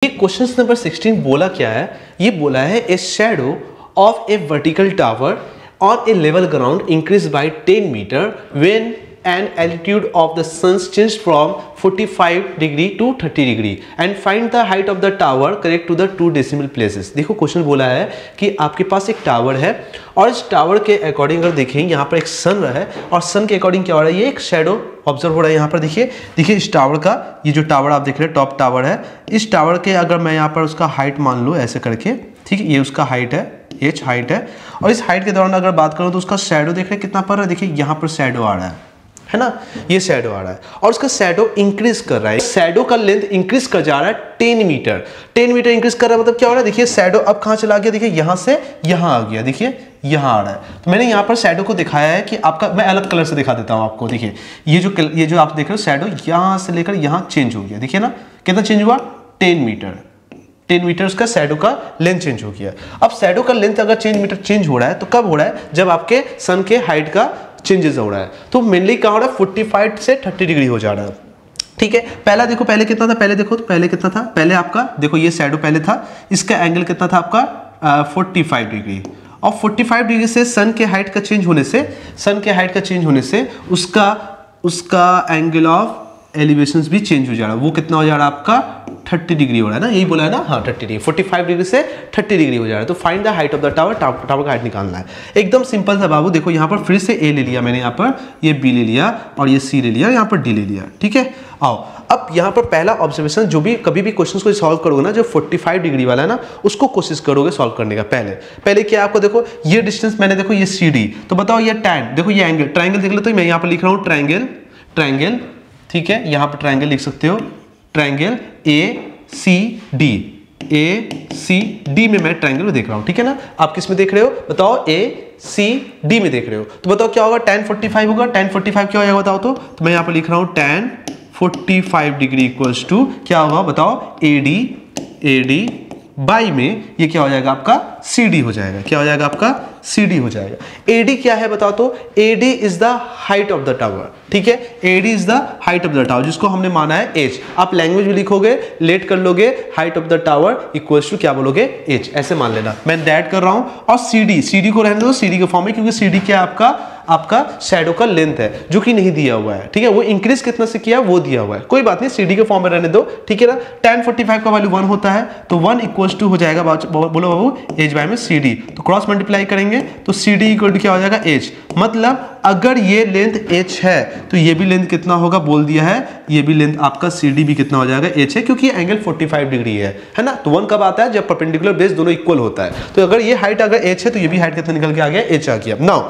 ये question number 16 बोला क्या है? ये बोला है a shadow of a vertical tower on a level ground increase by 10 meter when an altitude of the sun's change from 45 degree to 30 degree and find the height of the tower correct to the 2 decimal places. देखो question बोला है कि आपके पास एक tower है और इस tower के अकॉर्डिंग अगर देखें यहाँ पर एक सन है और सन के अकॉर्डिंग क्या हो रहा है, ये एक शेडो ऑब्जर्व हो रहा है। यहाँ पर देखिए इस टावर का, ये जो टावर आप देख रहे हैं टॉप टावर है, इस टावर के अगर मैं यहाँ पर उसका हाइट मान लूँ ऐसे करके, ठीक है, ये उसका हाइट है, h हाइट है, और इस हाइट के दौरान अगर बात करूँ तो उसका शैडो देख रहे हैं कितना पड़ रहा है, देखिए यहाँ पर शैडो आ रहा है ना, ये शैडो आ रहा है और उसका शैडो इंक्रीज कर रहा है, शैडो का लेंथ इंक्रीज कर जा रहा है 10 मीटर, 10 मीटर इंक्रीज कर रहा है। मतलब क्या हो रहा है, देखिए शैडो अब कहाँ चला गया, देखिए यहाँ से यहाँ आ गया, देखिए यहाँ आ रहा है। तो मैंने यहाँ पर शैडो को दिखाया है कि आपका, मैं अलग कलर से दिखा देता हूँ आपको। देखिए ये जो आप देख रहे हो शैडो यहाँ से लेकर यहाँ चेंज हो गया, देखिए ना कितना चेंज हुआ, 10 मीटर उसका शैडो का लेंथ चेंज हो गया। अब शैडो का लेंथ अगर चेंज हो रहा है तो कब हो रहा है, जब आपके सन के हाइट का चेंजेस हो रहा है। तो मेनली कहाँ हो रहा है, 45 से 30 डिग्री हो जा रहा है, ठीक है। पहला देखो, पहले कितना था, पहले देखो तो पहले कितना था, पहले आपका देखो ये शैडो पहले था, इसका एंगल कितना था आपका 45 डिग्री, और 45 डिग्री से सन के हाइट का चेंज होने से उसका एंगल ऑफ एलिवेशंस भी चेंज हो जा रहा है। वो कितना हो जा रहा है आपका 30 डिग्री हो रहा है ना, यही बोला है ना, हाँ 30 डिग्री, 45 डिग्री से 30 डिग्री हो जा रहा है। तो find the height of the tower, tower का हाइट निकालना है। एकदम सिंपल था बाबू। देखो यहाँ पर फिर से ए ले लिया मैंने, यहाँ पर ये बी ले लिया और ये सी ले लिया, यहाँ पर डी ले लिया, ठीक है। आओ अब यहाँ पर पहला ऑब्जर्वेशन, जो भी कभी भी क्वेश्चन को सॉल्व करोगे ना, जो 45 डिग्री वाला है ना, उसको कोशिश करोगे सॉल्व करने का। पहले क्या आपको देखो ये डिस्टेंस मैंने, देखो ये सी डी, तो बताओ ये टैन, देखो ये एंगल, ट्राइंगल देख लो, तो मैं यहाँ पर लिख रहा हूँ ट्राइंगल, ठीक है, यहाँ पर ट्राइंगल लिख सकते हो, ट्राइंगल ACD में मैं ट्राइंगल देख रहा हूँ, ठीक है ना। आप किस में देख रहे हो बताओ, ACD में देख रहे हो, तो बताओ क्या होगा, tan 45 होगा, tan 45 क्या हो जाएगा बताओ। तो मैं यहाँ पर लिख रहा हूँ tan 45 डिग्री इक्वल्स टू क्या होगा बताओ, AD बाई में ये क्या हो जाएगा आपका CD हो जाएगा, क्या हो जाएगा आपका CD हो जाएगा। AD क्या है बताओ तो, AD is the height of the tower, ठीक है, AD is the height of the tower, जिसको हमने माना है h। आप लैंग्वेज भी लिखोगे, लेट कर लोगे, height of the tower equals to क्या बोलोगे, h, ऐसे मान लेना। मैं दैट कर रहा हूं, और CD को रहने दो CD के फॉर्म में, क्योंकि CD क्या है आपका शैडो का लेंथ है, जो कि नहीं दिया हुआ है, ठीक है। वो इंक्रीज कितना से किया वो दिया हुआ है, कोई बात नहीं, CD के फॉर्म में रहने दो, ठीक है ना। tan 45 का वैल्यू 1 होता है, तो 1 इक्वल्स टू हो जाएगा, बोलो बाबू, h बाय में CD, तो क्रॉस मल्टीप्लाई करेंगे तो CD इक्वल टू क्या हो जाएगा, h। मतलब अगर ये लेंथ h है तो ये भी लेंथ कितना होगा बोल दिया है, ये भी लेंथ आपका CD भी कितना हो जाएगा, h है, क्योंकि एंगल 45 डिग्री है ना। तो 1 कब आता है, जब परपेंडिकुलर बेस दोनों इक्वल होता है। तो अगर ये हाइट अगर h है तो ये भी हाइट कितना निकल के आ गया, h आ गया। नाउ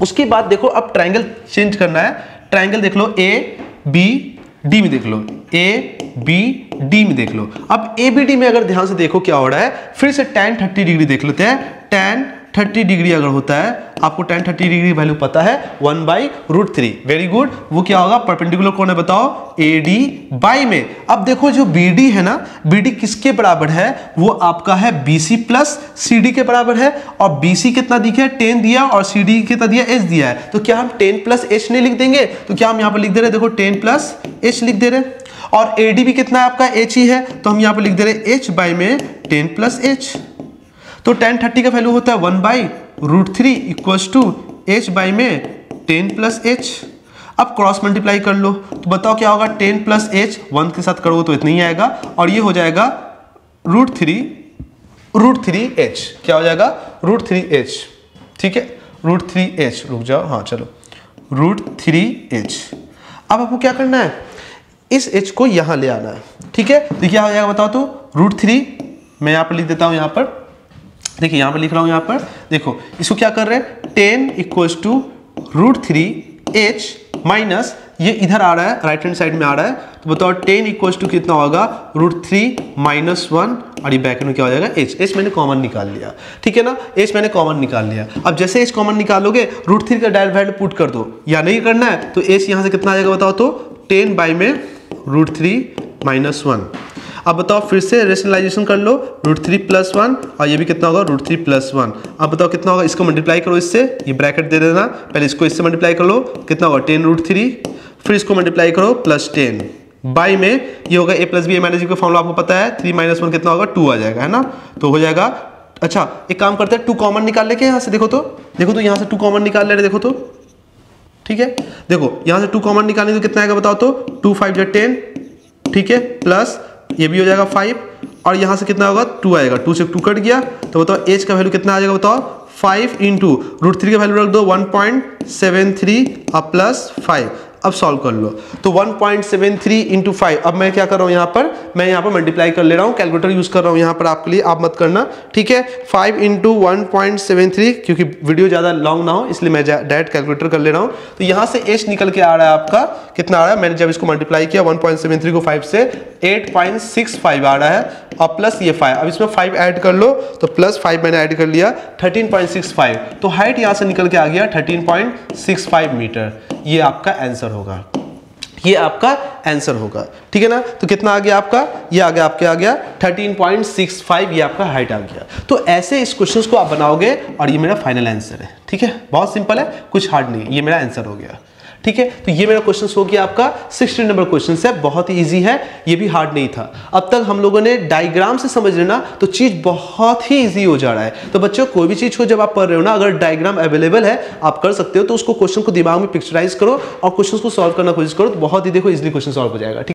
उसके बाद देखो, अब ट्राइंगल चेंज करना है, ट्राइंगल देख लो ABD में देख लो, ABD में देख लो। अब ABD में अगर ध्यान से देखो क्या हो रहा है, फिर से tan 30 डिग्री देख लेते हैं। tan 30 डिग्री अगर होता है, आपको tan 30 डिग्री वैल्यू पता है 1/√3, वेरी गुड। वो क्या होगा, परपेंडिकुलर कौन है बताओ, AD बाई में। अब देखो जो BD है ना, BD किसके बराबर है, वो आपका है BC प्लस CD के बराबर है, और BC कितना दिया है 10 दिया, और CD कितना दिया, H दिया है। तो क्या हम 10 प्लस H नहीं लिख देंगे, तो क्या हम यहाँ पर लिख दे रहे, देखो 10 प्लस H लिख दे रहे, और AD भी कितना है आपका H ही है, तो हम यहाँ पर लिख दे रहे H बाई में 10 प्लस H। तो tan 30 का वैल्यू होता है 1/√3 इक्वल्स टू h बाई में 10 प्लस h। अब क्रॉस मल्टीप्लाई कर लो, तो बताओ क्या होगा, 10 प्लस h 1 के साथ करोगे तो इतना ही आएगा, और ये हो जाएगा √3h, क्या हो जाएगा √3h, ठीक है, √3h, रुक जाओ, हाँ चलो, √3h। अब आपको क्या करना है, इस h को यहाँ ले आना है, ठीक है। तो क्या हो जाएगा बताओ तो, √3, मैं यहाँ पर लिख देता हूँ, यहाँ पर देखिए, यहाँ पर लिख रहा हूँ, यहाँ पर देखो, इसको क्या कर रहे हैं, 10 इक्वल्स टू √3h माइनस ये इधर आ रहा है, राइट हैंड साइड में आ रहा है, तो बताओ 10 इक्वल्स टू कितना होगा, √3 माइनस 1, और ये ब्रैकेट में क्या हो जाएगा, h मैंने कॉमन निकाल लिया, ठीक है ना, h मैंने कॉमन निकाल लिया। अब जैसे h कॉमन निकालोगे, √3 का डायरेक्ट वैल्यू पुट कर दो, या नहीं करना है तो h यहाँ से कितना आ जाएगा बताओ तो, 10 बाई में √3 माइनस 1। अब बताओ फिर से रेशनलाइजेशन कर लो, √3 प्लस 1, और ये भी कितना होगा, √3 प्लस 1। अब बताओ कितना होगा, इसको मल्टीप्लाई करो इससे, ये ब्रैकेट दे देना, पहले इसको इससे मल्टीप्लाई कर लो, कितना होगा 10 √3, फिर इसको मल्टीप्लाई करो प्लस 10, बाई में ये होगा a plus b a minus b का फॉर्मूला आपको पता है, 3 माइनस 1 कितना होगा 2 आ जाएगा, है ना। तो हो जाएगा, अच्छा एक काम करते हैं 2 कॉमन निकाल लेके यहाँ से, देखो तो यहाँ से 2 कॉमन निकाल ले रहे, देखो तो ठीक है। देखो यहाँ से 2 कॉमन निकालेंगे तो कितना आएगा बताओ तो, 2 5 जा 10, ठीक है, प्लस ये भी हो जाएगा 5 और यहाँ से कितना होगा 2 आएगा, 2 से 2 कट गया तो बताओ एच का वैल्यू कितना आ जाएगा बताओ, 5 इंटू √3 का वैल्यू रख दो 1.73 और प्लस 5। अब सॉल्व कर लो तो 1.73 इंटू 5, अब मैं क्या कर रहा हूँ यहाँ पर, मैं यहाँ पर मल्टीप्लाई कर ले रहा हूँ, कैलकुलेटर यूज कर रहा हूँ यहाँ पर आपके लिए, आप मत करना, ठीक है। 5 इंटू 1.73, क्योंकि वीडियो ज़्यादा लॉन्ग ना हो इसलिए मैं डायरेक्ट कैलकुलेटर कर ले रहा हूँ। तो यहाँ से एच निकल के आ रहा है आपका, कितना आ रहा है, मैंने जब इसको मल्टीप्लाई किया 1.73 को 5 से 8.65 आ रहा है और प्लस ये 5, अब इसमें 5 ऐड कर लो तो प्लस 5 मैंने ऐड कर लिया 13.65, तो हाइट यहाँ से निकल के आ गया 13.65 मीटर। ये आपका आंसर होगा, ये आपका आंसर होगा, ठीक है ना। तो कितना आ गया आपका, ये आ गया आपके, आ गया 13.65, ये आपका हाइट आ गया। तो ऐसे इस क्वेश्चंस को आप बनाओगे और ये मेरा फाइनल आंसर है, ठीक है, बहुत सिंपल है, कुछ हार्ड नहीं, ये मेरा आंसर हो गया, ठीक है। तो ये मेरा क्वेश्चन हो गया आपका 16 नंबर क्वेश्चन है, बहुत ही इजी है, ये भी हार्ड नहीं था। अब तक हम लोगों ने डायग्राम से समझ लेना तो चीज बहुत ही इजी हो जा रहा है। तो बच्चों कोई भी चीज को जब आप पढ़ रहे हो ना, अगर डायग्राम अवेलेबल है आप कर सकते हो, तो उसको क्वेश्चन को दिमाग में पिक्चराइज करो और क्वेश्चन को सॉल्व करना कोशिश करो, तो बहुत ही देखो इजिली क्वेश्चन सॉल्व हो जाएगा, ठीक।